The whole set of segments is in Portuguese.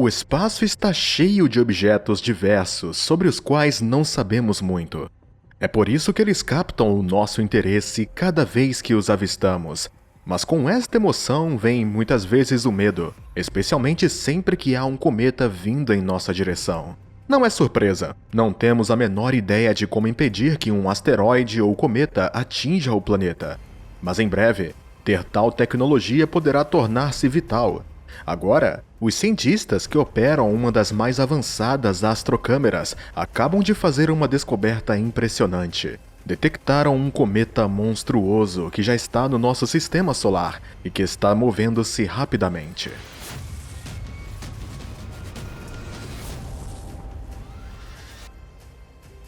O espaço está cheio de objetos diversos sobre os quais não sabemos muito. É por isso que eles captam o nosso interesse cada vez que os avistamos. Mas com esta emoção vem muitas vezes o medo, especialmente sempre que há um cometa vindo em nossa direção. Não é surpresa, não temos a menor ideia de como impedir que um asteroide ou cometa atinja o planeta. Mas em breve, ter tal tecnologia poderá tornar-se vital. Agora, os cientistas que operam uma das mais avançadas astrocâmeras acabam de fazer uma descoberta impressionante. Detectaram um cometa monstruoso que já está no nosso sistema solar e que está movendo-se rapidamente.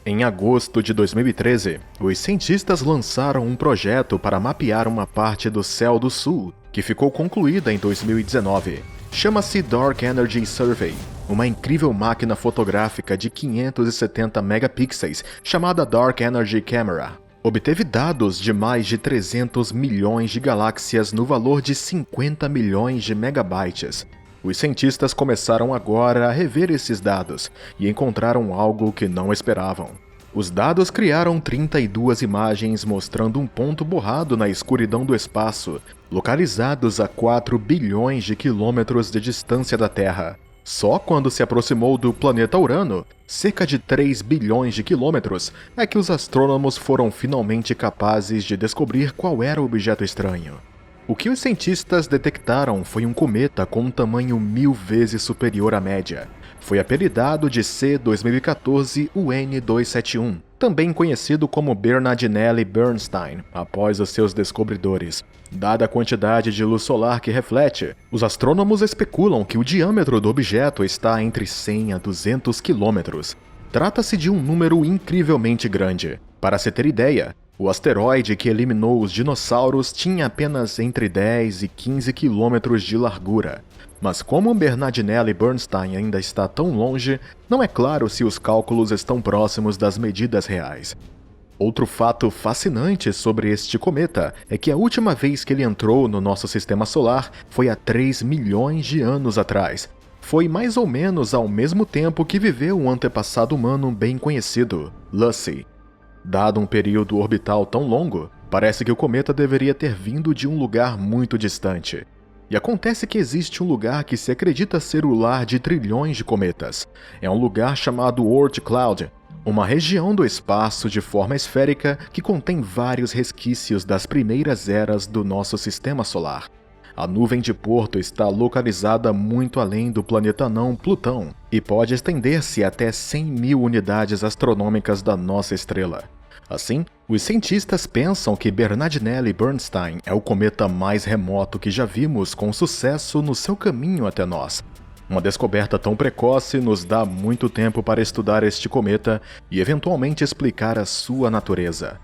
Em agosto de 2013, os cientistas lançaram um projeto para mapear uma parte do céu do sul, que ficou concluída em 2019. Chama-se Dark Energy Survey, uma incrível máquina fotográfica de 570 megapixels chamada Dark Energy Camera. Obteve dados de mais de 300 milhões de galáxias no valor de 50 milhões de megabytes. Os cientistas começaram agora a rever esses dados e encontraram algo que não esperavam. Os dados criaram 32 imagens mostrando um ponto borrado na escuridão do espaço, localizados a 4 bilhões de quilômetros de distância da Terra. Só quando se aproximou do planeta Urano, cerca de 3 bilhões de quilômetros, é que os astrônomos foram finalmente capazes de descobrir qual era o objeto estranho. O que os cientistas detectaram foi um cometa com um tamanho 1000 vezes superior à média. Foi apelidado de C-2014-UN271, também conhecido como Bernardinelli-Bernstein, após os seus descobridores. Dada a quantidade de luz solar que reflete, os astrônomos especulam que o diâmetro do objeto está entre 100 a 200 quilômetros. Trata-se de um número incrivelmente grande. Para se ter ideia, o asteroide que eliminou os dinossauros tinha apenas entre 10 e 15 quilômetros de largura. Mas como Bernardinelli-Bernstein ainda está tão longe, não é claro se os cálculos estão próximos das medidas reais. Outro fato fascinante sobre este cometa é que a última vez que ele entrou no nosso sistema solar foi há 3 milhões de anos atrás. Foi mais ou menos ao mesmo tempo que viveu um antepassado humano bem conhecido, Lucy. Dado um período orbital tão longo, parece que o cometa deveria ter vindo de um lugar muito distante. E acontece que existe um lugar que se acredita ser o lar de trilhões de cometas. É um lugar chamado Oort Cloud, uma região do espaço de forma esférica que contém vários resquícios das primeiras eras do nosso sistema solar. A nuvem de Porto está localizada muito além do planeta anão Plutão e pode estender-se até 100 mil unidades astronômicas da nossa estrela. Assim, os cientistas pensam que Bernardinelli-Bernstein é o cometa mais remoto que já vimos com sucesso no seu caminho até nós. Uma descoberta tão precoce nos dá muito tempo para estudar este cometa e eventualmente explicar a sua natureza.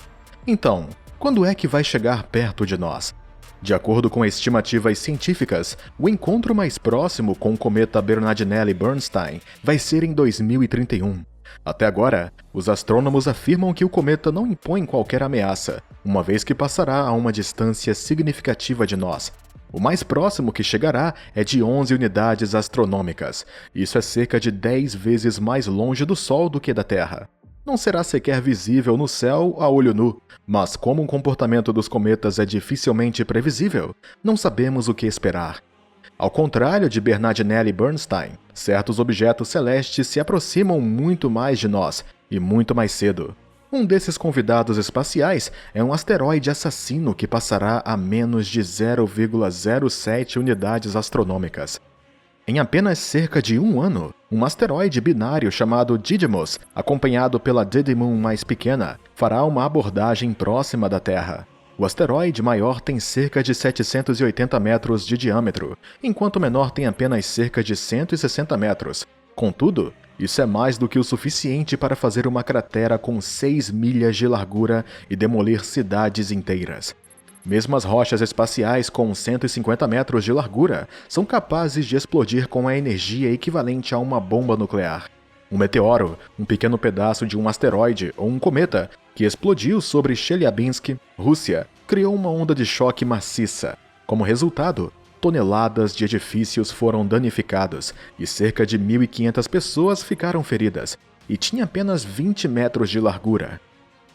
Então, quando é que vai chegar perto de nós? De acordo com estimativas científicas, o encontro mais próximo com o cometa Bernardinelli-Bernstein vai ser em 2031. Até agora, os astrônomos afirmam que o cometa não impõe qualquer ameaça, uma vez que passará a uma distância significativa de nós. O mais próximo que chegará é de 11 unidades astronômicas. Isso é cerca de 10 vezes mais longe do Sol do que da Terra. Não será sequer visível no céu a olho nu, mas como o comportamento dos cometas é dificilmente previsível, não sabemos o que esperar. Ao contrário de Bernardinelli-Bernstein, certos objetos celestes se aproximam muito mais de nós e muito mais cedo. Um desses convidados espaciais é um asteroide assassino que passará a menos de 0,07 unidades astronômicas. Em apenas cerca de um ano, um asteroide binário chamado Didymos, acompanhado pela Didymum mais pequena, fará uma abordagem próxima da Terra. O asteroide maior tem cerca de 780 metros de diâmetro, enquanto o menor tem apenas cerca de 160 metros. Contudo, isso é mais do que o suficiente para fazer uma cratera com 6 milhas de largura e demolir cidades inteiras. Mesmo as rochas espaciais com 150 metros de largura são capazes de explodir com a energia equivalente a uma bomba nuclear. Um meteoro, um pequeno pedaço de um asteroide ou um cometa que explodiu sobre Chelyabinsk, Rússia, criou uma onda de choque maciça. Como resultado, toneladas de edifícios foram danificados e cerca de 1.500 pessoas ficaram feridas, e tinha apenas 20 metros de largura.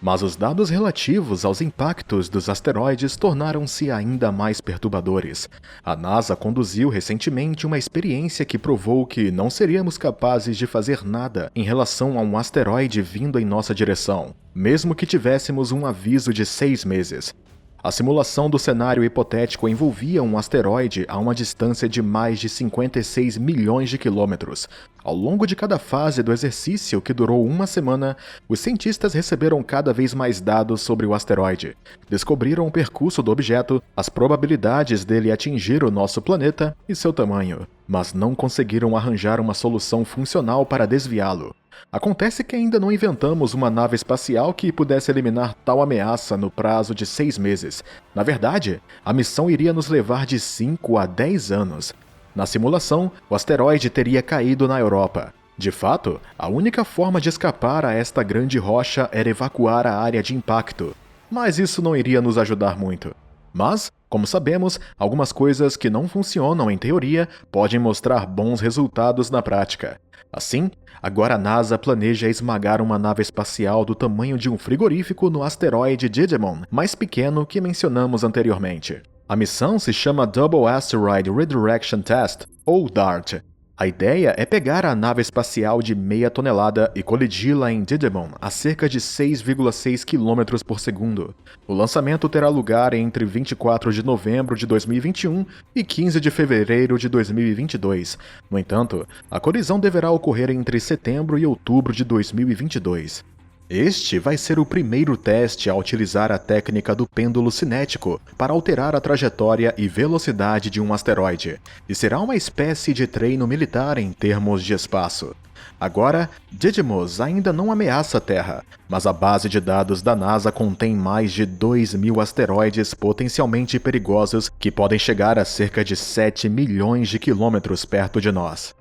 Mas os dados relativos aos impactos dos asteroides tornaram-se ainda mais perturbadores. A NASA conduziu recentemente uma experiência que provou que não seríamos capazes de fazer nada em relação a um asteroide vindo em nossa direção, mesmo que tivéssemos um aviso de 6 meses. A simulação do cenário hipotético envolvia um asteroide a uma distância de mais de 56 milhões de quilômetros. Ao longo de cada fase do exercício, que durou uma semana, os cientistas receberam cada vez mais dados sobre o asteroide. Descobriram o percurso do objeto, as probabilidades dele atingir o nosso planeta e seu tamanho, mas não conseguiram arranjar uma solução funcional para desviá-lo. Acontece que ainda não inventamos uma nave espacial que pudesse eliminar tal ameaça no prazo de 6 meses. Na verdade, a missão iria nos levar de 5 a 10 anos. Na simulação, o asteroide teria caído na Europa. De fato, a única forma de escapar a esta grande rocha era evacuar a área de impacto. Mas isso não iria nos ajudar muito. Mas, como sabemos, algumas coisas que não funcionam em teoria podem mostrar bons resultados na prática. Assim, agora a NASA planeja esmagar uma nave espacial do tamanho de um frigorífico no asteroide Didymon, mais pequeno que mencionamos anteriormente. A missão se chama Double Asteroid Redirection Test, ou DART. A ideia é pegar a nave espacial de meia tonelada e colidi-la em Didymon a cerca de 6,6 km por segundo. O lançamento terá lugar entre 24 de novembro de 2021 e 15 de fevereiro de 2022. No entanto, a colisão deverá ocorrer entre setembro e outubro de 2022. Este vai ser o primeiro teste a utilizar a técnica do pêndulo cinético para alterar a trajetória e velocidade de um asteroide, e será uma espécie de treino militar em termos de espaço. Agora, Didymos ainda não ameaça a Terra, mas a base de dados da NASA contém mais de 2.000 asteroides potencialmente perigosos que podem chegar a cerca de 7 milhões de quilômetros perto de nós.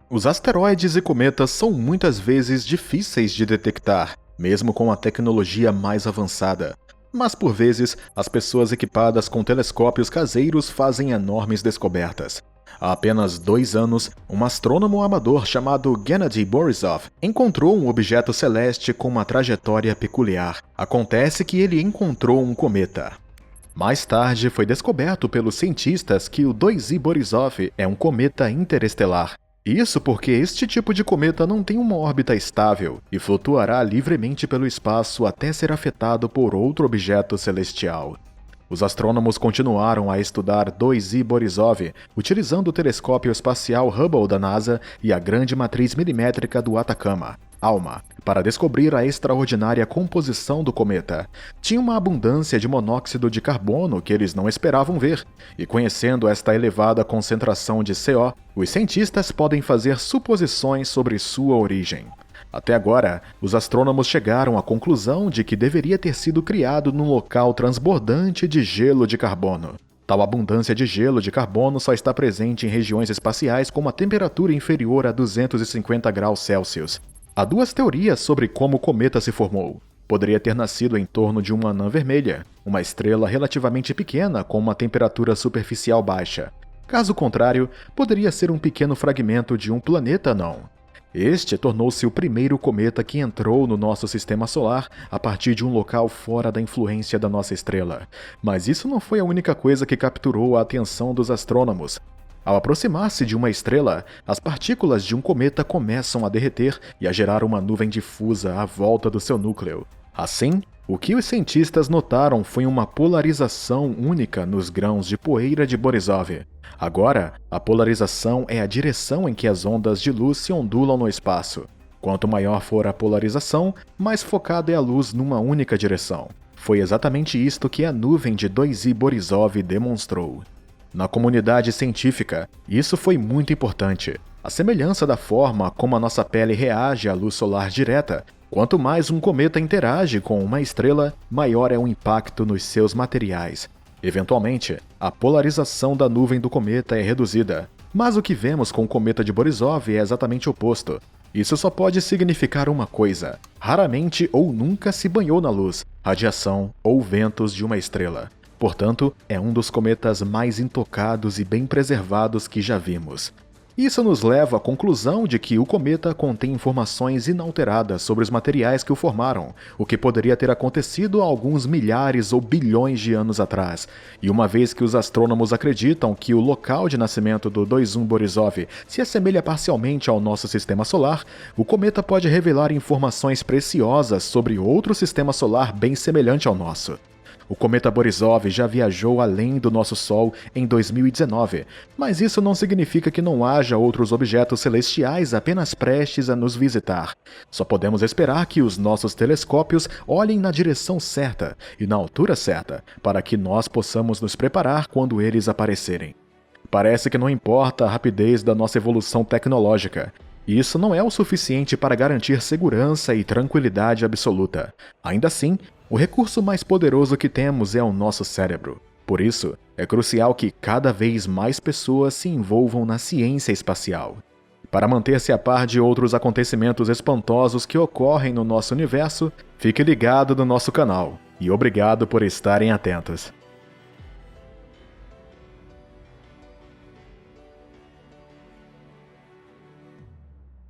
Os asteroides e cometas são muitas vezes difíceis de detectar, mesmo com a tecnologia mais avançada. Mas por vezes, as pessoas equipadas com telescópios caseiros fazem enormes descobertas. Há apenas 2 anos, um astrônomo amador chamado Gennady Borisov encontrou um objeto celeste com uma trajetória peculiar. Acontece que ele encontrou um cometa. Mais tarde, foi descoberto pelos cientistas que o 2I Borisov é um cometa interestelar. Isso porque este tipo de cometa não tem uma órbita estável e flutuará livremente pelo espaço até ser afetado por outro objeto celestial. Os astrônomos continuaram a estudar 2I Borisov utilizando o telescópio espacial Hubble da NASA e a grande matriz milimétrica do Atacama, ALMA, para descobrir a extraordinária composição do cometa. Tinha uma abundância de monóxido de carbono que eles não esperavam ver, e conhecendo esta elevada concentração de CO, os cientistas podem fazer suposições sobre sua origem. Até agora, os astrônomos chegaram à conclusão de que deveria ter sido criado num local transbordante de gelo de carbono. Tal abundância de gelo de carbono só está presente em regiões espaciais com uma temperatura inferior a 250 graus Celsius. Há 2 teorias sobre como o cometa se formou. Poderia ter nascido em torno de uma anã vermelha, uma estrela relativamente pequena com uma temperatura superficial baixa. Caso contrário, poderia ser um pequeno fragmento de um planeta anão. Este tornou-se o primeiro cometa que entrou no nosso sistema solar a partir de um local fora da influência da nossa estrela. Mas isso não foi a única coisa que capturou a atenção dos astrônomos. Ao aproximar-se de uma estrela, as partículas de um cometa começam a derreter e a gerar uma nuvem difusa à volta do seu núcleo. Assim, o que os cientistas notaram foi uma polarização única nos grãos de poeira de Borisov. Agora, a polarização é a direção em que as ondas de luz se ondulam no espaço. Quanto maior for a polarização, mais focada é a luz numa única direção. Foi exatamente isto que a nuvem de 2I Borisov demonstrou. Na comunidade científica, isso foi muito importante. A semelhança da forma como a nossa pele reage à luz solar direta, quanto mais um cometa interage com uma estrela, maior é o impacto nos seus materiais. Eventualmente, a polarização da nuvem do cometa é reduzida, mas o que vemos com o cometa de Borisov é exatamente o oposto. Isso só pode significar uma coisa: raramente ou nunca se banhou na luz, radiação ou ventos de uma estrela. Portanto, é um dos cometas mais intocados e bem preservados que já vimos. Isso nos leva à conclusão de que o cometa contém informações inalteradas sobre os materiais que o formaram, o que poderia ter acontecido há alguns milhares ou bilhões de anos atrás. E uma vez que os astrônomos acreditam que o local de nascimento do 21 Borisov se assemelha parcialmente ao nosso sistema solar, o cometa pode revelar informações preciosas sobre outro sistema solar bem semelhante ao nosso. O cometa Borisov já viajou além do nosso Sol em 2019, mas isso não significa que não haja outros objetos celestiais apenas prestes a nos visitar. Só podemos esperar que os nossos telescópios olhem na direção certa e na altura certa, para que nós possamos nos preparar quando eles aparecerem. Parece que não importa a rapidez da nossa evolução tecnológica. Isso não é o suficiente para garantir segurança e tranquilidade absoluta. Ainda assim, o recurso mais poderoso que temos é o nosso cérebro. Por isso, é crucial que cada vez mais pessoas se envolvam na ciência espacial. Para manter-se a par de outros acontecimentos espantosos que ocorrem no nosso universo, fique ligado no nosso canal. E obrigado por estarem atentos.